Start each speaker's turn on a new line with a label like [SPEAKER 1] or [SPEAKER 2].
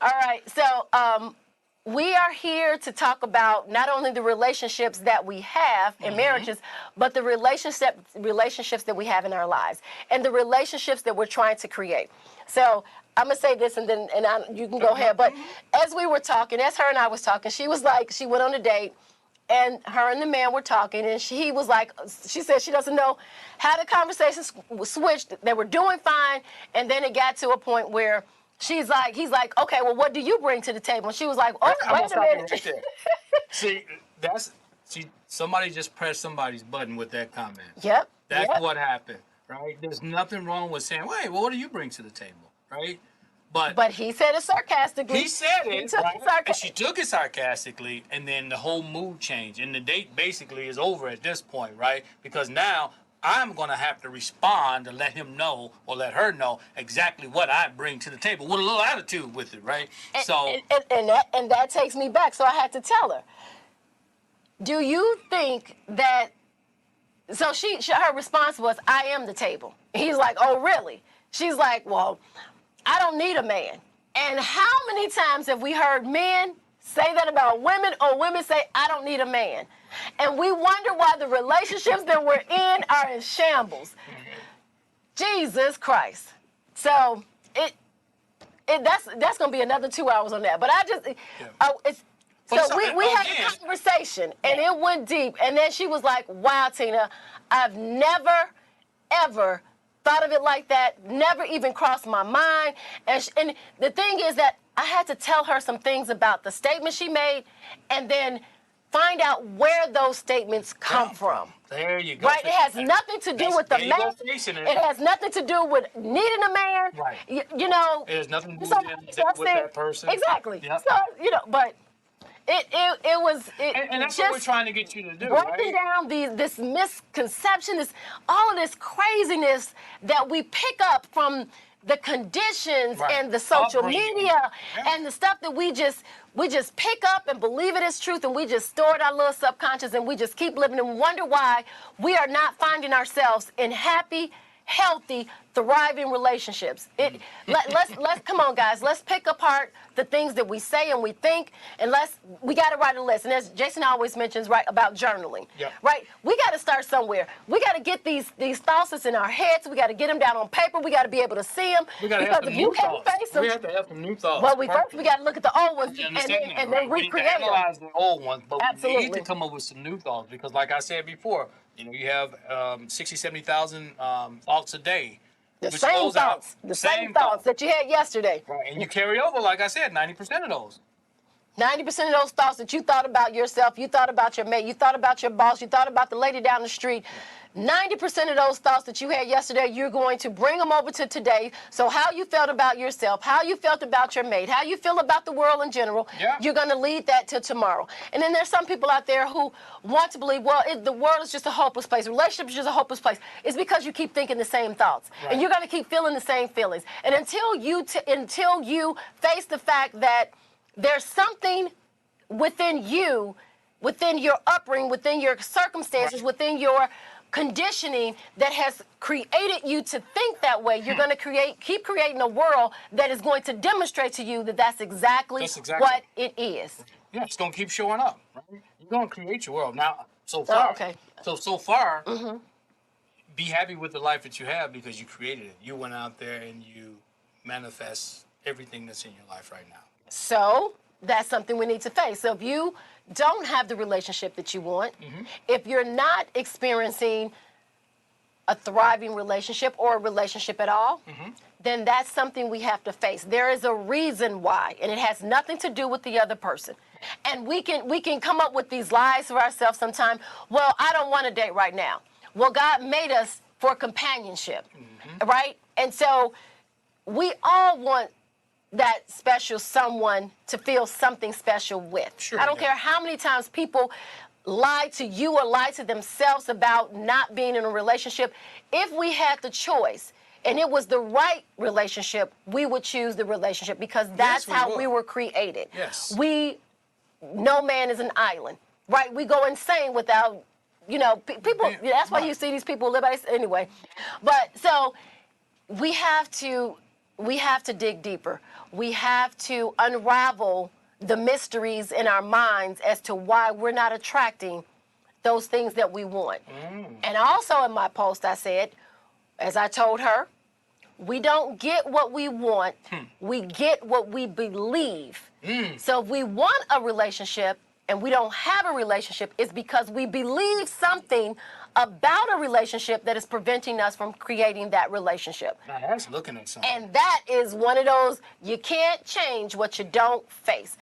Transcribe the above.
[SPEAKER 1] All right. So we are here to talk about not only the relationships that we have in marriages, but the relationships that we have in our lives and the relationships that we're trying to create. So I'm gonna say this, and then you can go ahead. But as we were talking, as her and I was talking, she was like, she went on a date, and her and the man were talking, and he was like, she said she doesn't know how the conversation switched. They were doing fine, and then it got to a point where he's like, okay, well, what do you bring to the table? And she was like, oh, wait a minute.
[SPEAKER 2] Right there. See, somebody just pressed somebody's button with that comment.
[SPEAKER 1] Yep.
[SPEAKER 2] That's what happened, right? There's nothing wrong with saying, wait, well, what do you bring to the table, right?
[SPEAKER 1] But he said it sarcastically.
[SPEAKER 2] He said it, right? And she
[SPEAKER 1] Sarcastic.
[SPEAKER 2] took it sarcastically, and then the whole mood changed. And the date basically is over at this point, right? Because now I'm going to have to respond to let him know or let her know exactly what I bring to the table with a little attitude with it, right?
[SPEAKER 1] And that takes me back. So I had to tell her, do you think that, so her response was, I am the table. He's like, oh, really? She's like, well, I don't need a man. And how many times have we heard men say that about women, or women say, I don't need a man? And we wonder why the relationships that we're in are in shambles. Jesus Christ. So that's going to be another 2 hours on that. But we had a conversation, and it went deep. And then she was like, wow, Tina, I've never, ever thought of it like that, never even crossed my mind. And the thing is that I had to tell her some things about the statement she made, and then find out where those statements come from.
[SPEAKER 2] There you go.
[SPEAKER 1] Right? It has nothing to do with the man. It has nothing to do with needing a man.
[SPEAKER 2] Right.
[SPEAKER 1] You know.
[SPEAKER 2] It has nothing to do with that person.
[SPEAKER 1] Exactly.
[SPEAKER 2] Yep.
[SPEAKER 1] So, but it was
[SPEAKER 2] and that's what we're trying to get you to do,
[SPEAKER 1] breaking
[SPEAKER 2] right?
[SPEAKER 1] down this misconception, all of this craziness that we pick up from the conditions and the social media and the stuff that we just pick up and believe it is truth, and we just store it in our little subconscious, and we just keep living and wonder why we are not finding ourselves in happy, healthy, thriving relationships. Let's come on, guys. Let's pick apart the things that we say and we think, and we got to write a list. And as Jason always mentions, right, about journaling.
[SPEAKER 2] Yep.
[SPEAKER 1] Right? We got to start somewhere. We got to get these thoughts that's in our heads. We got to get them down on paper. We got to be able to see them.
[SPEAKER 2] We got to have some new thoughts. We have to have some new thoughts.
[SPEAKER 1] Well, first we got to look at the old ones and then recreate them.
[SPEAKER 2] We need to analyze the old ones, but
[SPEAKER 1] Absolutely.
[SPEAKER 2] we need to come up with some new thoughts, because like I said before, you have 60, 70,000 thoughts a day.
[SPEAKER 1] The same thoughts that you had yesterday.
[SPEAKER 2] Right, and you carry over, like I said, 90% of those.
[SPEAKER 1] 90% of those thoughts that you thought about yourself, you thought about your mate, you thought about your boss, you thought about the lady down the street. 90% of those thoughts that you had yesterday, you're going to bring them over to today. So how you felt about yourself, how you felt about your mate, how you feel about the world in general, you're going to lead that to tomorrow. And then there's some people out there who want to believe, well, the world is just a hopeless place. Relationship is just a hopeless place. It's because you keep thinking the same thoughts. Right. And you're going to keep feeling the same feelings. And until you face the fact that there's something within you, within your upbringing, within your circumstances, within your conditioning that has created you to think that way, you're going to keep creating a world that is going to demonstrate to you that that's exactly what it is.
[SPEAKER 2] Yeah, it's going to keep showing up. Right? You're going to create your world. Now, so far, be happy with the life that you have, because you created it. You went out there and you manifest everything that's in your life right now.
[SPEAKER 1] So that's something we need to face. So if you don't have the relationship that you want, if you're not experiencing a thriving relationship or a relationship at all, then that's something we have to face. There is a reason why, and it has nothing to do with the other person. And we can come up with these lies for ourselves sometimes. Well, I don't want to date right now. Well, God made us for companionship, right? And so we all want that special someone to feel something special with.
[SPEAKER 2] Sure,
[SPEAKER 1] I don't care how many times people lie to you or lie to themselves about not being in a relationship. If we had the choice and it was the right relationship, we would choose the relationship, because that's how we were created.
[SPEAKER 2] Yes.
[SPEAKER 1] No man is an island, right? We go insane without, people. That's why you see these people live anyway. But so we have to we have to dig deeper. We have to unravel the mysteries in our minds as to why we're not attracting those things that we want. And also in my post, I said, as I told her, we don't get what we want, we get what we believe. So if we want a relationship and we don't have a relationship, it's because we believe something about a relationship that is preventing us from creating that relationship.
[SPEAKER 2] Now that's looking at something.
[SPEAKER 1] And that is one of those, you can't change what you don't face.